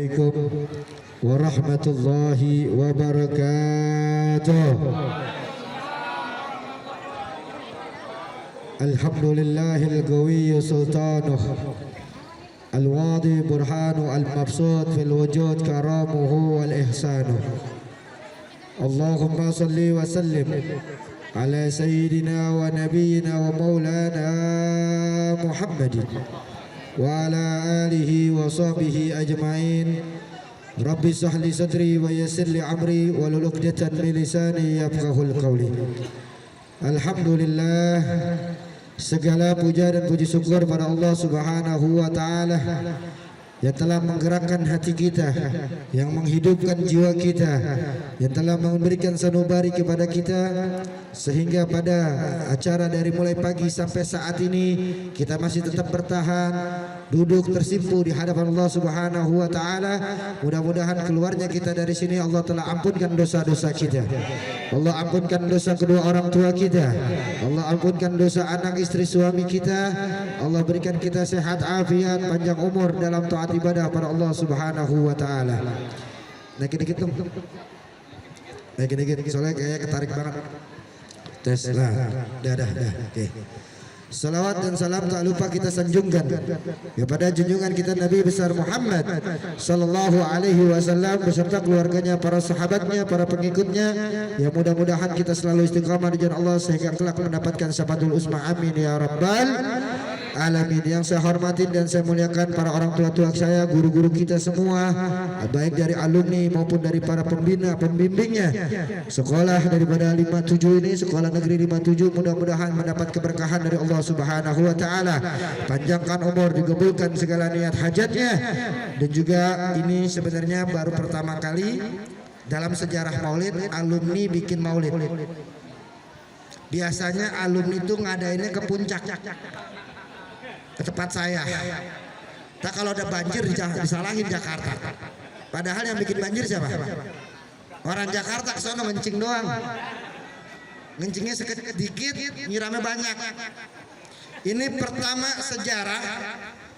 عليكم ورحمة الله وبركاته. الحمد لله القوي سلطانه الواضي برهانه المبسوط في الوجود كرامه والإحسانه. اللهم صل وسلم على سيدنا ونبينا ومولانا محمد وعلى آله وصحبه أجمعين. رب اشرح لي صدري ويسر لي أمري واحلل عقدة من لساني يفقهوا قولي. Alhamdulillah, segala puja dan puji syukur pada Allah Subhanahu wa taala yang telah menggerakkan hati kita, yang menghidupkan jiwa kita, yang telah memberikan sanubari kepada kita sehingga pada acara dari mulai pagi sampai saat ini kita masih tetap bertahan duduk tersimpu di hadapan Allah Subhanahu wa taala. Mudah-mudahan keluarnya kita dari sini Allah telah ampunkan dosa-dosa kita. Allah ampunkan dosa kedua orang tua kita. Allah ampunkan dosa anak istri suami kita. Allah berikan kita sehat afiat panjang umur dalam taat ibadah pada Allah Subhanahu wa taala. Naik dikit dong. Naik dikit soalnya kayak ketarik banget. Tes lah. Dah. Oke. Salawat dan salam tak lupa kita sanjungkan kepada junjungan kita Nabi besar Muhammad sallallahu alaihi wasallam beserta keluarganya, para sahabatnya, para pengikutnya. Ya mudah-mudahan kita selalu istiqamah di jalan Allah sehingga kelak mendapatkan syafaatul uzma. Amin ya rabbal alamin. Yang saya hormati dan saya muliakan para orang tua saya, guru-guru kita semua, baik dari alumni maupun dari para pembina pembimbingnya. Sekolah daripada 57 ini, sekolah negeri 57, mudah-mudahan mendapat keberkahan dari Allah Subhanahu wa taala. Panjangkan umur, digabulkan segala niat hajatnya. Dan juga ini sebenarnya baru pertama kali dalam sejarah Maulid alumni bikin Maulid. Biasanya alumni itu ngadainnya ke puncak, ke tempat saya. Tak kalau ada banjir disalahin Jakarta. Padahal yang bikin banjir siapa? Orang Jakarta ke sana ngencing doang. Ngencingnya sedikit, nyiramnya banyak. Ini pertama sejarah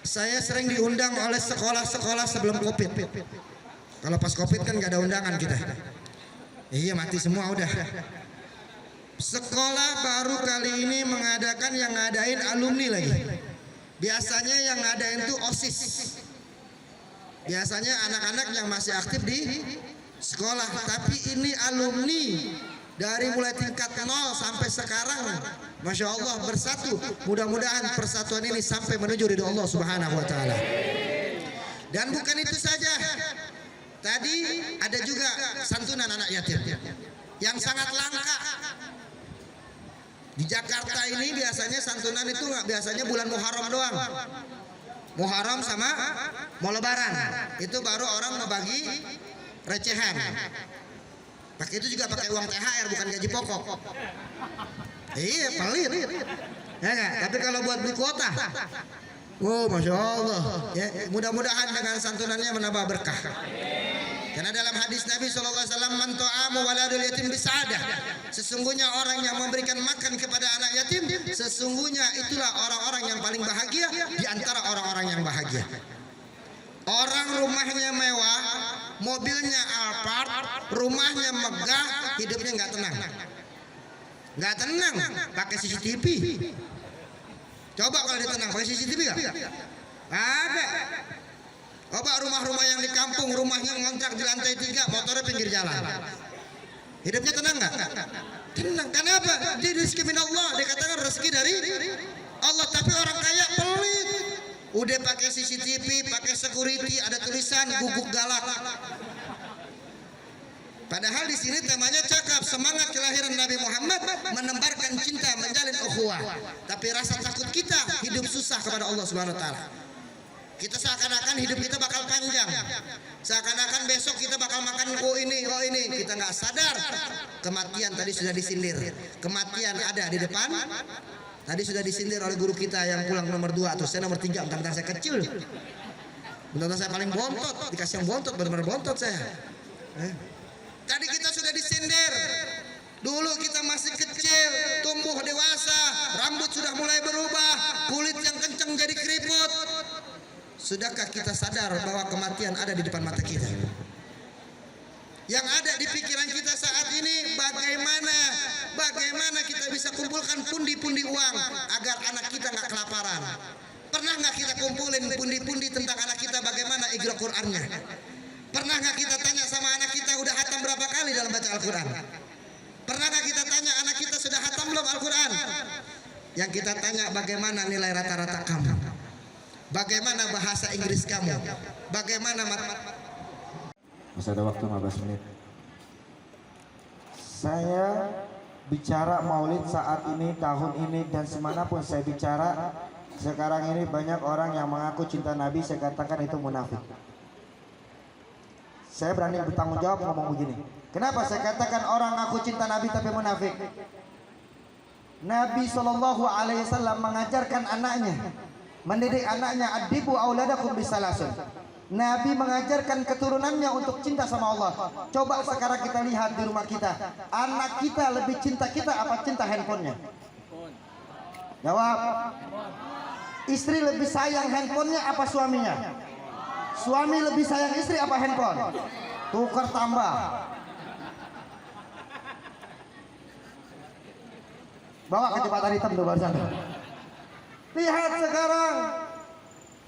saya sering diundang oleh sekolah-sekolah sebelum Covid. Kalau pas Covid kan gak ada undangan kita. Iya mati semua udah. Sekolah baru kali ini mengadakan yang ngadain alumni lagi. Biasanya yang ngadain tuh OSIS. Biasanya anak-anak yang masih aktif di sekolah. Tapi ini alumni dari mulai tingkat 0 sampai sekarang, Masya Allah bersatu. Mudah-mudahan persatuan ini sampai menuju ridho Allah Subhanahu wa taala. Dan bukan itu saja. Tadi ada juga santunan anak yatim yang sangat langka. Di Jakarta ini biasanya santunan itu biasanya bulan Muharram doang. Muharram sama mau Lebaran. Itu baru orang ngebagi recehan. Pakai itu juga pakai uang THR bukan gaji pokok. Iya pelit. Ya enggak? Tapi kalau buat beli kuota, oh Masya Allah. Ya, mudah-mudahan dengan santunannya menambah berkah. Karena dalam hadis Nabi SAW, man ta'amu waladul yatim bisa'adah. Sesungguhnya orang yang memberikan makan kepada anak yatim, sesungguhnya itulah orang-orang yang paling bahagia di antara orang-orang yang bahagia. Orang rumahnya mewah, mobilnya Alphard, rumahnya megah, hidupnya nggak tenang. Nggak tenang, pakai CCTV. Coba kalau dia tenang, pakai CCTV nggak? Ada. Coba rumah-rumah yang di kampung, rumahnya ngontrak di lantai 3, motornya pinggir jalan. Hidupnya tenang nggak? Tenang. Kenapa? Dia rezeki min Allah, dikatakan rezeki dari Allah. Tapi orang kaya pelit. Udah pakai CCTV, pakai security, ada tulisan guguk galak. Padahal di sini temanya cakap, semangat kelahiran Nabi Muhammad menembarkan cinta, menjalin ukhuwah. Tapi rasa takut kita hidup susah kepada Allah Subhanahu wa taala. Kita seakan-akan hidup kita bakal panjang. Seakan-akan besok kita bakal makan ini. Kita nggak sadar kematian tadi sudah disindir. Kematian ada di depan. Tadi sudah disindir oleh guru kita yang pulang nomor 2 atau saya nomor 3. Bentar saya kecil. Bentar saya paling bontot. Dikasih yang bontot, benar-benar bontot saya. Tadi kita sudah disindir. Dulu kita masih kecil, tumbuh dewasa, rambut sudah mulai berubah, kulit yang kencang jadi keriput. Sudahkah kita sadar bahwa kematian ada di depan mata kita? Yang ada di pikiran kita saat ini bagaimana kita bisa kumpulkan pundi-pundi uang agar anak kita nggak kelaparan. Pernah nggak kita kumpulin pundi-pundi tentang anak kita bagaimana ikhra Qur'annya? Pernah nggak kita tanya sama anak kita udah hatam berapa kali dalam baca Al-Quran? Pernah nggak kita tanya anak kita sudah hatam belum Al-Quran? Yang kita tanya bagaimana nilai rata-rata kamu? Bagaimana bahasa Inggris kamu? Bagaimana Masih ada waktu 15 menit. Saya bicara maulid saat ini, tahun ini, dan semanapun saya bicara, sekarang ini banyak orang yang mengaku cinta Nabi, saya katakan itu munafik. Saya berani bertanggung jawab ngomong begini. Kenapa saya katakan orang ngaku cinta Nabi tapi munafik? Nabi SAW mengajarkan anaknya, mendidik anaknya, adibu auladakum bisalasun. Nabi mengajarkan keturunannya untuk cinta sama Allah. Coba sekarang kita lihat di rumah kita, anak kita lebih cinta kita apa cinta handphonenya? Jawab. Istri lebih sayang handphonenya apa suaminya? Suami lebih sayang istri apa handphone? Tukar tambah. Bawa kecepatan hitam tuh barusan. Lihat sekarang,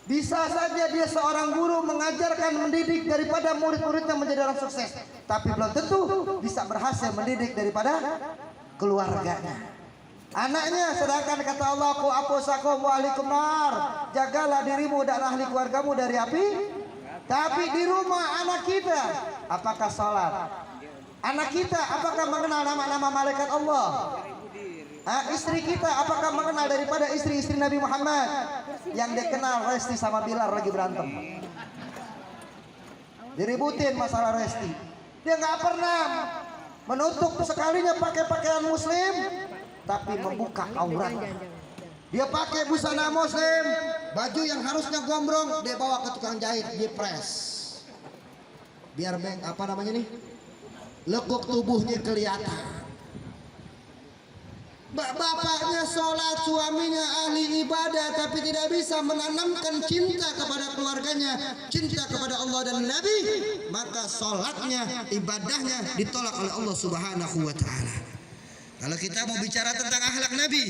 bisa saja dia seorang guru mengajarkan, mendidik daripada murid-muridnya menjadi orang sukses, tapi belum tentu bisa berhasil mendidik daripada keluarganya. Anaknya, sedangkan kata Allah, ku apusakum wa alikum nar, jagalah dirimu dan ahli keluargamu dari api. Tapi di rumah anak kita apakah sholat? Anak kita apakah mengenal nama-nama malaikat Allah? Istri kita apakah mengenal daripada istri-istri Nabi Muhammad? Yang dia kenal Resti sama Bilar lagi berantem, diributin masalah Resti. Dia nggak pernah menutup sekalinya pakai pakaian muslim, tapi membuka auratnya. Dia pakai busana muslim, baju yang harusnya gombrong dia bawa ke tukang jahit, dia press. Biar apa namanya nih? Lekuk tubuhnya kelihatan. Bapaknya sholat, suaminya ahli ibadah, tapi tidak bisa menanamkan cinta kepada keluarganya, cinta kepada Allah dan Nabi, maka sholatnya, ibadahnya ditolak oleh Allah Subhanahu wa Ta'ala. Kalau kita mau bicara tentang akhlak Nabi,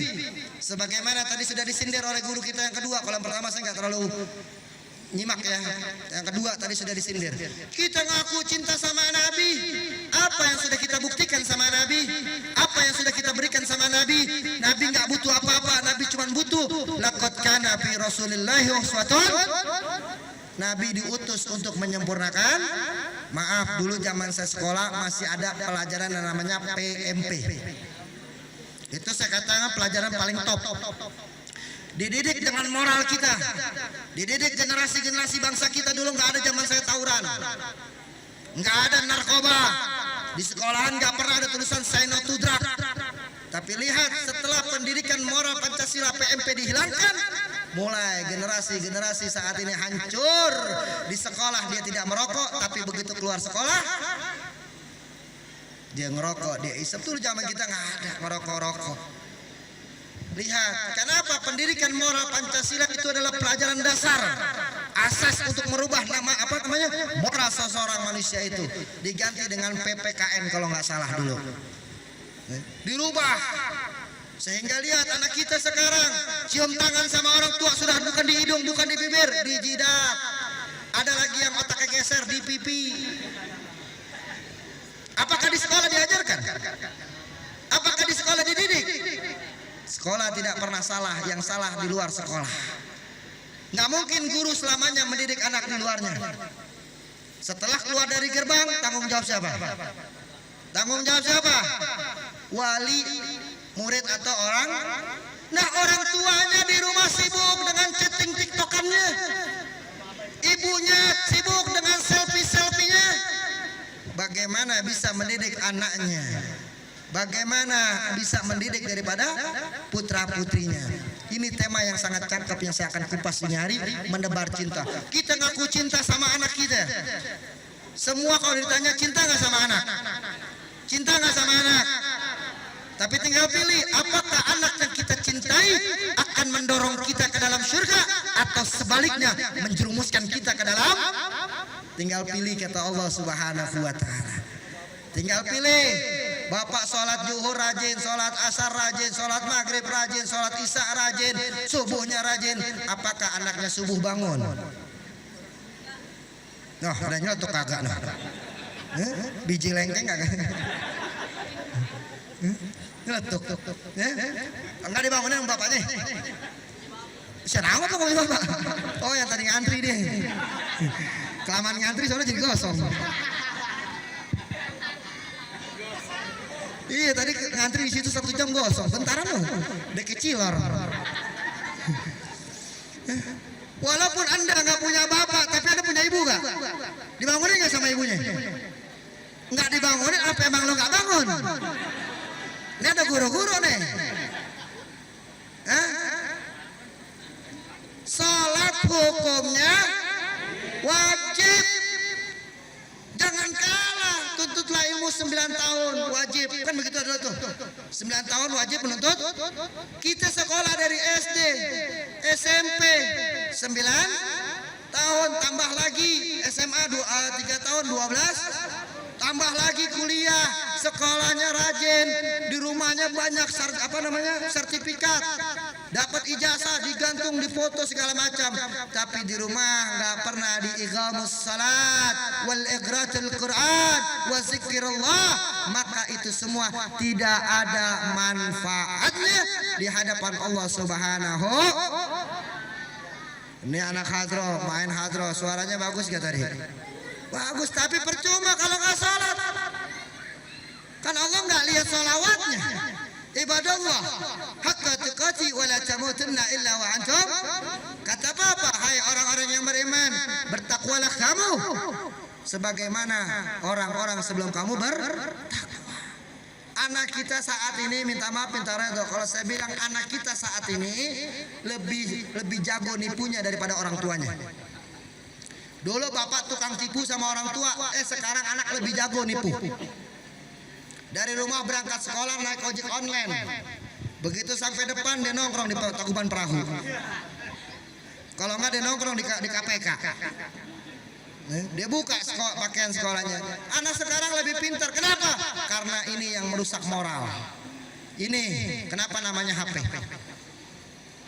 sebagaimana tadi sudah disindir oleh guru kita yang kedua. Kalau yang pertama saya nggak terlalu nyimak ya. Yang kedua tadi sudah disindir. Kita ngaku cinta sama Nabi, apa yang sudah kita buktikan sama Nabi? Apa yang sudah kita berikan sama Nabi? Nabi nggak butuh apa-apa. Nabi cuma butuh laqad kana fi Rasulillahi uswatun. Nabi diutus untuk menyempurnakan. Maaf, dulu zaman saya sekolah masih ada pelajaran yang namanya PMP. Itu saya katakan pelajaran paling top. Dididik dengan moral kita, dididik generasi-generasi bangsa kita. Dulu nggak ada zaman saya tawuran, nggak ada narkoba, di sekolahan nggak pernah ada tulisan say no to drug. Tapi lihat, setelah pendidikan moral Pancasila PMP dihilangkan, mulai generasi-generasi saat ini hancur. Di sekolah dia tidak merokok, tapi begitu keluar sekolah dia ngerokok, dia isep. Tuh zaman kita nggak ada ngerokok-rokok. Lihat, kenapa pendidikan moral Pancasila itu adalah pelajaran dasar, asas untuk merubah moral seseorang manusia itu. Diganti dengan PPKN kalau nggak salah dulu. Dirubah sehingga lihat anak kita sekarang cium tangan sama orang tua sudah bukan di hidung, bukan di bibir, di jidat. Ada lagi yang otaknya geser di pipi. Apakah di sekolah diajarkan? Apakah di sekolah dididik? Sekolah tidak pernah salah, yang salah di luar sekolah. Nggak mungkin guru selamanya mendidik anak di luarnya. Setelah keluar dari gerbang, tanggung jawab siapa? Tanggung jawab siapa? Wali, murid atau orang? Nah, orang tuanya di rumah sibuk dengan chatting tiktokannya, ibunya sibuk dengan selfie-selfienya. Bagaimana bisa mendidik anaknya? Bagaimana bisa mendidik daripada putra-putrinya? Ini tema yang sangat cakep yang saya akan kupas ini hari, menebar cinta. Kita ngaku cinta sama anak kita. Semua kalau ditanya cinta nggak sama anak? Cinta nggak sama anak? Tapi tinggal pilih, apakah anak yang kita cintai akan mendorong kita ke dalam surga atau sebaliknya menjerumuskan kita ke dalam? Tinggal pilih kata Allah Subhanahu wa taala. Tinggal pilih. Bapak sholat zuhur rajin, sholat asar rajin, sholat maghrib rajin, sholat isya rajin, subuhnya rajin. Apakah anaknya subuh bangun? Noh, udah nyelotok kagak noh. Biji lengkeng kagak? Nyelotok. Enggak dibangunin sama bapaknya. Siapa tuh kalau bapak? Oh yang tadi ngantri deh. Kelamaan ngantri soalnya jadi kosong. Iya tadi ngantri di situ 1 jam gosong. Bentaran loh, udah kecilor. Walaupun anda nggak punya bapak, tapi anda punya ibu gak? Dibangunin nggak sama ibunya? Nggak dibangunin, apa emang lo nggak bangun? Ini ada guru-guru nih. Salat hukumnya wajib. Jangan kalah, tuntutlah ilmu 9 tahun wajib. Kan begitu adalah tuh. 9 tahun wajib menuntut. Kita sekolah dari SD, SMP 9 tahun, tambah lagi SMA 3 tahun 12, tambah lagi kuliah, sekolahnya rajin, di rumahnya banyak sertifikat, dapat ijazah, digantung, difoto segala macam, tapi di rumah nggak pernah diiqamus salat wal iqratul Quran wa zikrullah, maka itu semua tidak ada manfaatnya di hadapan Allah Subhanahu. Ini anak hadroh, main hadroh, suaranya bagus gak tadi? Bagus, tapi percuma kalau nggak salat. Kan Allah nggak lihat salawatnya. Ibadallah haqqa tuqati wa la tamutunna illa wa antum. Kata Bapak, hai orang-orang yang beriman, bertakwalah kamu sebagaimana orang-orang sebelum kamu bertakwa. Anak kita saat ini, minta maaf minta redho kalau saya bilang anak kita saat ini lebih jago nipunya daripada orang tuanya. Dulu bapak tukang tipu sama orang tua, sekarang anak lebih jago nipu. Dari rumah berangkat sekolah naik ojek online, begitu sampai depan dia nongkrong di Tangkuban Perahu. Kalau nggak dia nongkrong di KPK. Dia buka pakaian sekolahnya. Anak sekarang lebih pintar. Kenapa? Karena ini yang merusak moral. Ini kenapa namanya HP.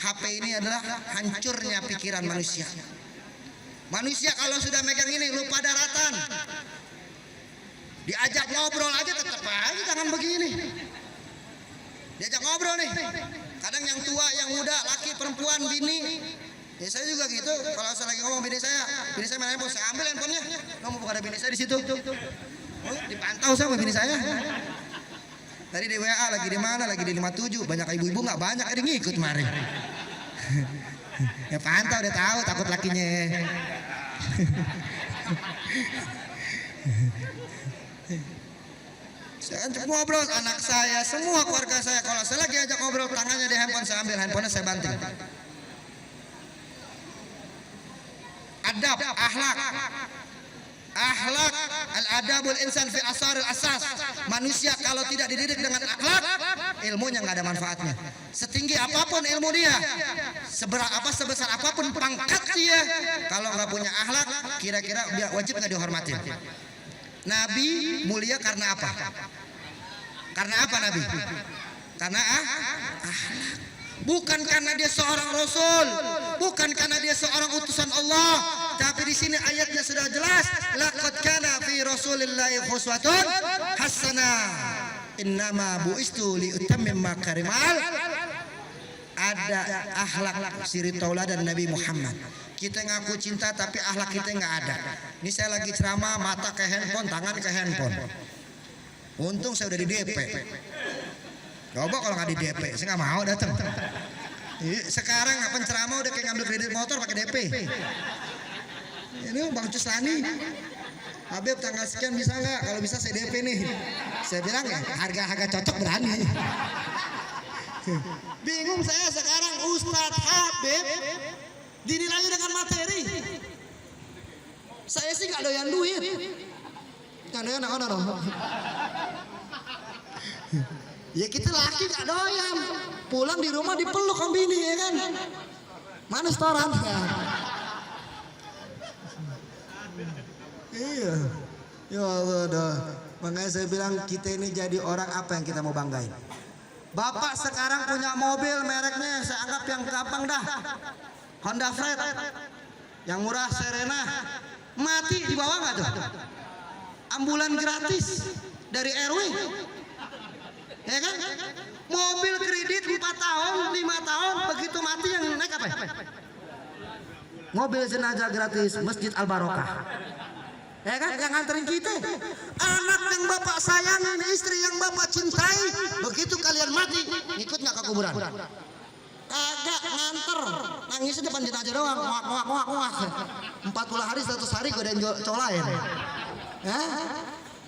HP ini adalah hancurnya pikiran manusia. Manusia kalau sudah megang ini lupa daratan. Diajak ngobrol aja tetap aja jangan begini. Diajak ngobrol nih. Kadang yang tua, yang muda, laki, perempuan, bini. Ya saya juga gitu. Kalau saya lagi ngomong bini saya main handphone, saya ambil handphonenya. Ngomong bukan ada bini saya di situ. Dipantau sama bini saya. Tadi di WA lagi di mana? Lagi di 57. Banyak ibu-ibu nggak banyak ada ngikut kemarin. Ya pantau dia tahu takut lakinya. Saya kan ngobrol anak saya, semua keluarga saya. Kalau saya lagi ajak ngobrol tangannya di handphone, saya ambil handphonenya saya banting. Adab, akhlak, al-adabul insan fi asaril asas. Manusia kalau tidak dididik dengan akhlak, ilmunya nggak ada manfaatnya. Setinggi apapun ilmu dia, sebesar apapun pangkat dia, kalau nggak punya akhlak, kira-kira dia wajib nggak dihormati. Nabi mulia karena apa? Karena apa Nabi? Karena akhlak. Bukan karena dia seorang rasul, bukan karena dia seorang utusan Allah, tapi di sini ayatnya sudah jelas, laqad kana fi rasulillahi uswatun hasanah. Innama bu'istu li utammima makarimal. Ada akhlak siri tauladan Nabi Muhammad. Kita ngaku cinta tapi akhlak kita nggak ada. Ini saya lagi ceramah, mata ke handphone, tangan ke handphone. Untung saya udah di DP. Coba kalau nggak di DP, saya nggak mau datang. Sekarang penceramah udah kayak ngambil kredit motor pakai DP. Ini Bang Cuslani, Habib tanggal sekian bisa nggak? Kalau bisa saya DP nih. Saya bilang ya harga cocok berani. Bingung saya sekarang Ustadz Habib dinilai dengan materi. Saya sih nggak doyan duit. Nggak doyan apa? Ya kita laki gak doyan, pulang di rumah dipeluk sama bini ya kan. Mana setoran? Iya. Ya Allah dah. Makanya saya bilang kita ini jadi orang apa yang kita mau banggain. Bapak sekarang punya mobil mereknya saya anggap yang gampang dah. Honda Freed. Yang murah Serena. Mati dibawa nggak tuh? Ambulan gratis dari RW. Ya kan? Mobil kredit 4 tahun, 5 tahun begitu mati yang naik apa? Mobil jenazah gratis Masjid Al Barokah. Ya kan? Yang nganterin kita. Anak yang bapak sayangin, istri yang bapak cintai, begitu kalian mati, ikut nggak ke kuburan? Kagak, nganter, nangisnya depan jenazah doang, ngoak. 40 hari 100 hari gue yang colain.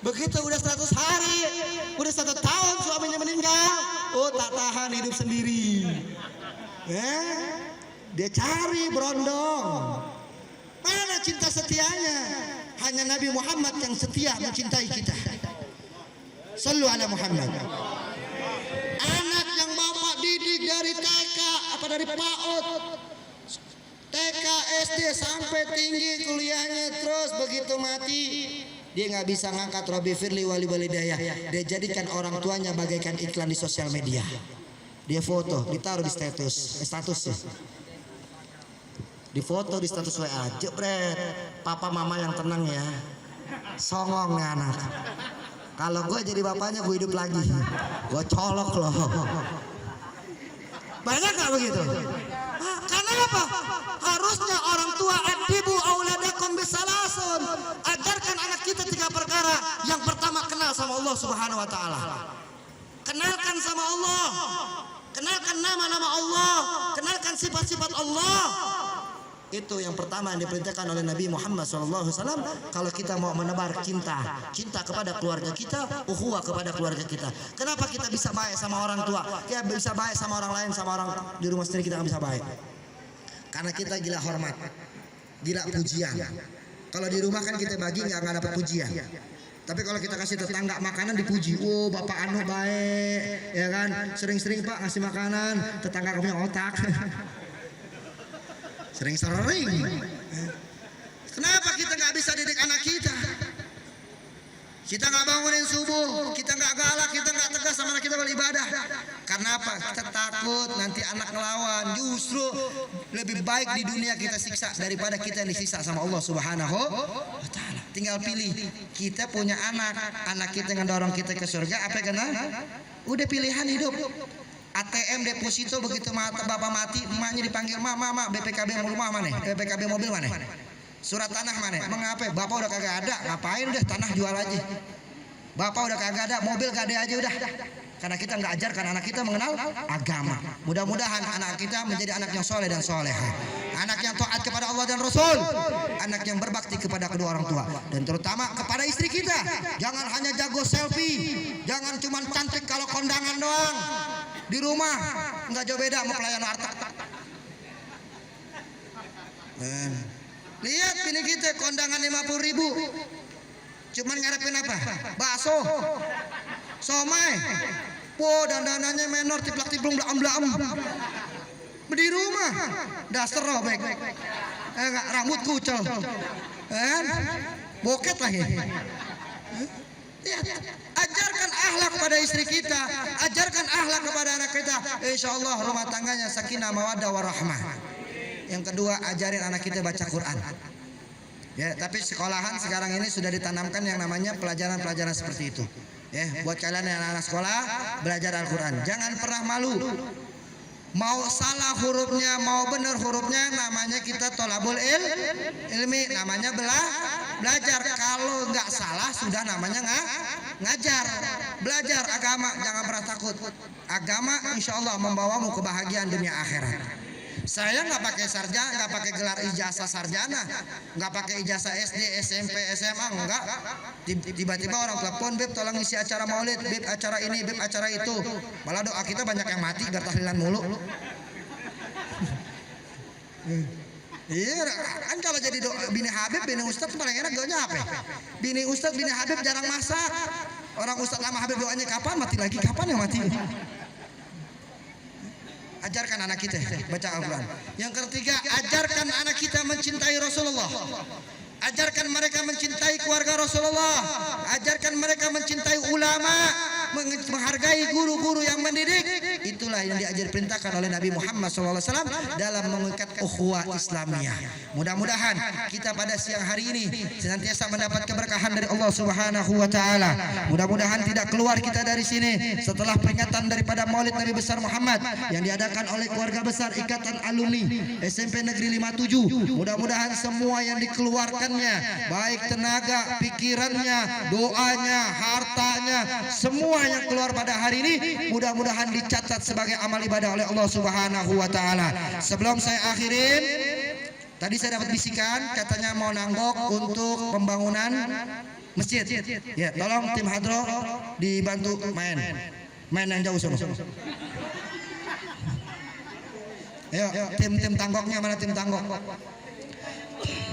Begitu udah 100 hari, udah 1 tahun suaminya meninggal, oh tak tahan hidup sendiri. Dia cari berondong. Mana cinta setianya? Hanya Nabi Muhammad yang setia mencintai kita. Sallu ala Muhammad. Anak yang bapak didik dari TK apa dari PAUD, TK, SD sampai tinggi kuliahnya, terus begitu mati dia nggak bisa ngangkat Robi Firly wali walidayah. Dia jadikan orang tuanya bagaikan iklan di sosial media. Dia foto, ditaruh di status ya. Di foto di status WA, jebret, papa mama yang tenang ya, songong nih anak. Kalau gue jadi bapaknya gue hidup lagi, gue colok loh. Banyak nggak begitu? Karena apa? Harusnya orang tua adibu auladakum bisalasun, ajarkan anak kita 3 perkara. Yang pertama kenal sama Allah Subhanahu Wa Taala, kenalkan sama Allah, kenalkan nama-nama Allah, kenalkan sifat-sifat Allah. Itu yang pertama yang diperintahkan oleh Nabi Muhammad SAW. Kalau kita mau menebar cinta kepada keluarga kita, ukhuwah kepada keluarga kita. Kenapa kita bisa baik sama orang tua? Ya bisa baik sama orang lain, sama orang di rumah sendiri kita nggak bisa baik. Karena kita gila hormat, gila pujian. Kalau di rumah kan kita bagi nggak dapat pujian. Tapi kalau kita kasih tetangga makanan dipuji, oh bapak anu baik, ya kan? Sering-sering pak ngasih makanan, tetangga punya otak. Sering-sering. Kenapa kita nggak bisa didik anak kita? Kita nggak bangunin subuh, kita nggak galak, kita nggak tegas sama anak kita beribadah. Karena apa? Kita takut nanti anak ngelawan. Justru lebih baik di dunia kita siksa daripada kita yang disiksa sama Allah Subhanahu wa Ta'ala. Tinggal pilih. Kita punya anak kita ngedorong kita ke surga. Apa kena? Udah pilihan hidup. ATM deposito begitu bapak mati, emaknya dipanggil mama, BPKB rumah mana? BPKB mobil mana? Surat tanah mana? Mengapa? Bapak udah kagak ada, ngapain udah tanah jual aja. Bapak udah kagak ada, mobil gade aja udah. Karena kita nggak ajarkan anak kita mengenal agama. Mudah-mudahan anak kita menjadi anak yang soleh dan soleha, anak yang taat kepada Allah dan Rasul, anak yang berbakti kepada kedua orang tua, dan terutama kepada istri kita. Jangan hanya jago selfie, jangan cuma cantik kalau kondangan doang. Di rumah nggak jauh beda sama pelayan harta. Lihat ini kita kondangan 50.000, cuman ngarepin apa? Bakso, somai, dandanannya menor, tiplak-tiplung, blaam-blaam. Di rumah, dasar robek, rambut kucel, boket lagi. Ajarkan akhlak kepada istri kita, ajarkan akhlak kepada anak kita. Insya Allah rumah tangganya sakinah mawaddah warahmah. Yang kedua, ajarin anak kita baca Quran. Ya, tapi sekolahan sekarang ini sudah ditanamkan yang namanya pelajaran-pelajaran seperti itu. Ya, buat kalian yang anak sekolah belajar Al-Quran, jangan pernah malu. Mau salah hurufnya, mau benar hurufnya, namanya kita tolabul ilmi, namanya belajar. Kalau nggak salah sudah namanya ngajar. Belajar agama, jangan pernah takut. Agama insya Allah membawamu kebahagiaan dunia akhirat. Saya nggak pakai sarjana, nggak pakai gelar ijazah sarjana, nggak pakai ijazah SD, SMP, SMA, enggak. Tiba-tiba orang telepon, Beb tolong isi acara maulid, Beb acara ini, Beb acara itu. Malah doa kita banyak yang mati biar tahlilan mulu. Iya, kan kalau jadi bini Habib, bini Ustadz paling enak doanya apa? Bini Ustadz, bini Habib jarang masak. Orang Ustadz sama Habib doanya kapan mati lagi, kapan yang mati? ajarkan anak kita baca Al-Quran. Yang ketiga, ajarkan anak kita mencintai Rasulullah. Ajarkan mereka mencintai keluarga Rasulullah. Ajarkan mereka mencintai ulama, menghargai guru-guru yang mendidik. Itulah yang perintahkan oleh Nabi Muhammad SAW dalam mengikat ukhuwah Islamiyah. Mudah-mudahan kita pada siang hari ini senantiasa mendapat keberkahan dari Allah Subhanahu wa taala. Mudah-mudahan tidak keluar kita dari sini setelah peringatan daripada Maulid Nabi besar Muhammad yang diadakan oleh keluarga besar Ikatan Alumni SMP Negeri 57. Mudah-mudahan semua yang dikeluarkannya, baik tenaga, pikirannya, doanya, hartanya, semua yang keluar pada hari ini mudah-mudahan dicatat sebagai amal ibadah oleh Allah Subhanahu wa taala. Sebelum saya akhirin, tadi saya dapat bisikan katanya mau nanggok untuk pembangunan masjid. Ya, tolong tim hadro dibantu main yang jauh sana. Ayo, tim tanggoknya mana tim tanggok?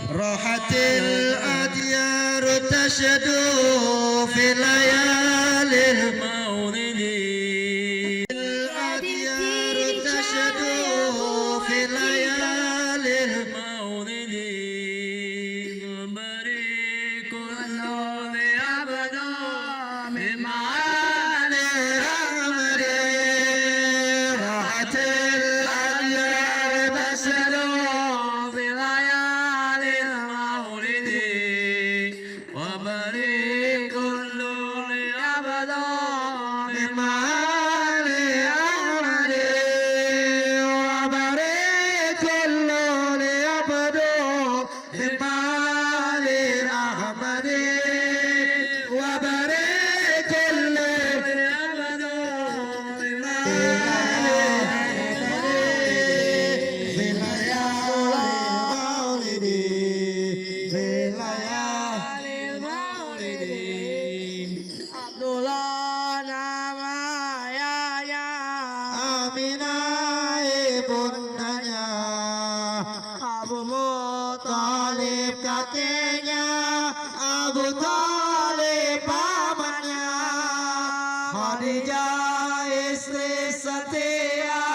Rahatil adyar tashadu fi layalil maulidi, adyar tashadu fi layalil maulidi, barikul li abada mim'ali ramri, rahatil adyar tashadu fi layalil maulidi, wa barikul li abada mim'ali ramri, wa barikul li abada mim'ali rahmani, wa barikul li abada Abdullah namanya Aminah ibundanya, Abu Muthalib kakeknya, Abu Thalib pamannya, Khadijah istri setia,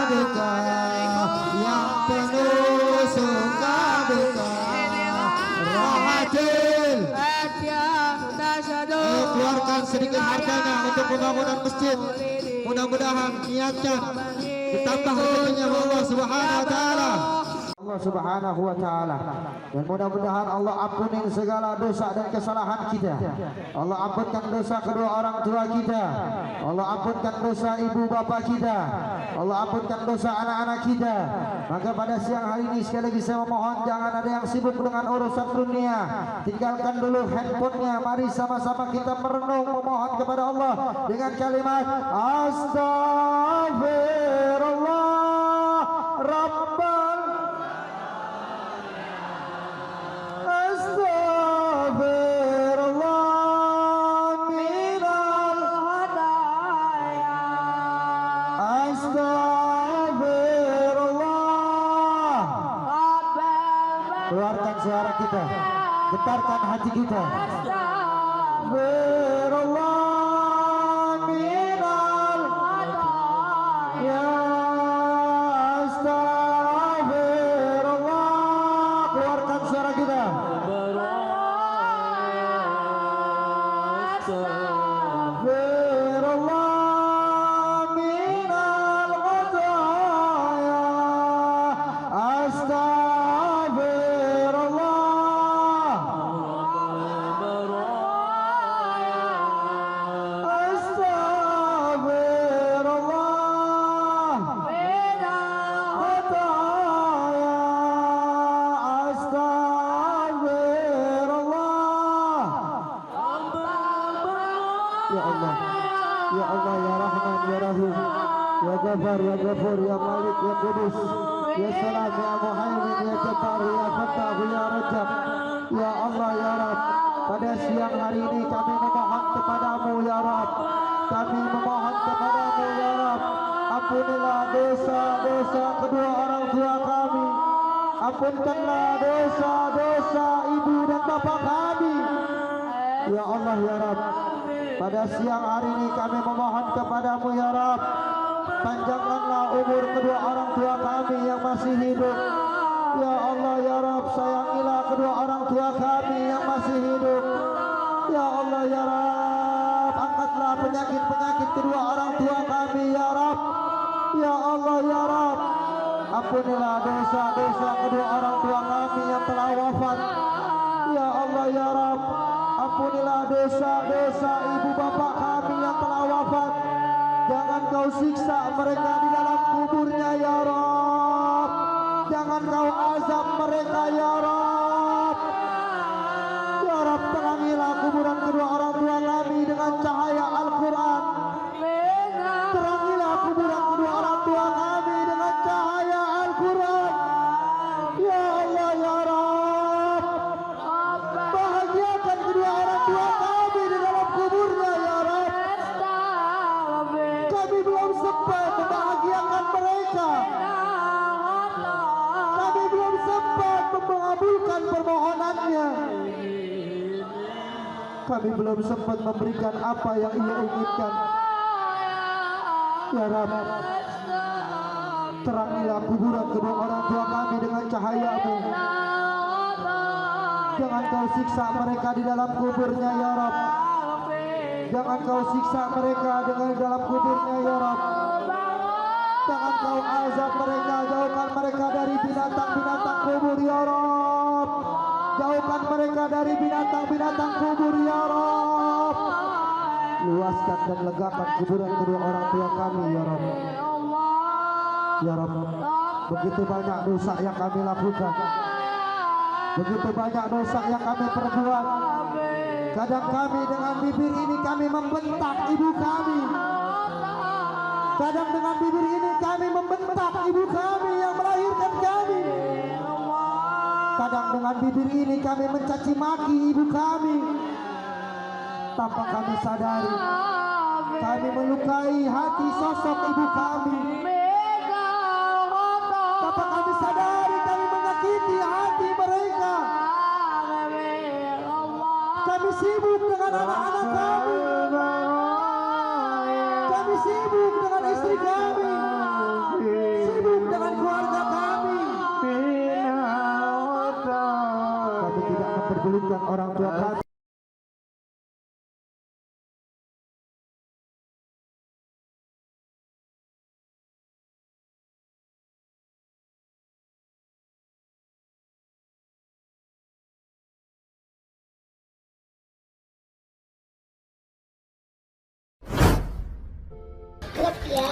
duka yang penuh suka duka. Rahatil, keluarkan sedikit hartanya untuk pembangunan masjid. Mudah-mudahan niatkan ditambah rezekinya Allah Subhanahu wa taala. Allah Subhanahu wa taala. Dan mudah-mudahan Allah ampuni segala dosa dan kesalahan kita. Allah ampunkan dosa kedua orang tua kita. Allah ampunkan dosa ibu bapa kita. Allah ampunkan dosa anak-anak kita. Maka pada siang hari ini sekali lagi saya memohon jangan ada yang sibuk dengan urusan dunia. Tinggalkan dulu handphonenya. Mari sama-sama kita merenung memohon kepada Allah dengan kalimat Astaghfirullah Rabbal Astaghfirullah minal hadaya, Astaghfirullah. Keluarkan suara kita, getarkan hati kita. Astaghfirullah minal hadaya, Astaghfirullah. Keluarkan suara kita. Astaghfirullah minal hadaya, Astaghfirullah, Astaghfirullah minal hadaya, Astaghfirullah. Ya Allah, ya Allah, ya Rahman, ya Rahim, ya Ghafar, ya Ghafur, ya Malik, ya Kudus, ya Salam, ya Muhaimin, ya Jabbar, ya Fattah, ya Rajab. Ya Allah, ya Rabb, pada siang hari ini kami memohon kepadamu ya Rabb. Kami memohon kepadamu ya Rabb, ampunilah dosa-dosa kedua orang tua kami. Ampunkanlah dosa-dosa ibu dan bapak kami. Ya Allah ya Rabb, pada siang hari ini kami memohon kepadamu ya Rabb, panjangkanlah umur kedua orang tua kami yang masih hidup. Ya Allah ya Rabb, sayangilah kedua orang tua kami yang masih hidup. Ya Allah ya Rabb, angkatlah penyakit-penyakit kedua orang tua kami ya Rabb. Ya Allah ya Rabb, ampunilah dosa-dosa kedua orang tua kami yang telah wafat. Ya Allah ya Rabb, ampunilah dosa-dosa ibu bapak kami yang telah wafat. Jangan kau siksa mereka di dalam kuburnya ya Rabb. Jangan kau azab mereka ya Rabb. Ya Rabb, terangilah kuburan kedua orang tua kami dengan cahaya Al-Quran. Terangilah kuburan kedua orang tua kami dengan cahaya Al-Quran. Ya Allah ya Rabb, bahagiakan kedua orang tua kami di dalam kuburnya ya Rabb. Kami belum sempat membahagiakan mereka. Kami belum sempat mengabulkan permohonannya. Kami belum sempat memberikan apa yang ia inginkan. Ya Rabb, terangilah kuburan kedua orang tua kami dengan cahaya-Mu. Jangan kau siksa mereka di dalam kuburnya ya Rabb. Jangan kau siksa mereka dengan dalam kuburnya ya Rabb. Jangan kau azab mereka, jauhkan mereka dari binatang-binatang kubur ya Rabb. Jauhkan mereka dari binatang-binatang kubur ya Rabb. Luaskan dan legakan kuburan kedua orang tua kami ya Rabb. Ya Rabb, begitu banyak dosa yang kami lakukan, begitu banyak dosa yang kami perbuat. Kadang kami dengan bibir ini kami membentak ibu kami. Kadang dengan bibir ini kami membentak ibu kami yang melahirkan kami. Kadang dengan bibir ini kami mencaci maki ibu kami. Tanpa kami sadari, kami melukai hati sosok ibu kami. Tanpa kami sadari, kami menyakiti hati mereka. Kami sibuk dengan anak-anak kami. Kami sibuk dengan istri kami. Sibuk dengan keluarga kami. Kami tidak memperdulikan orang tua kami. Klub ya.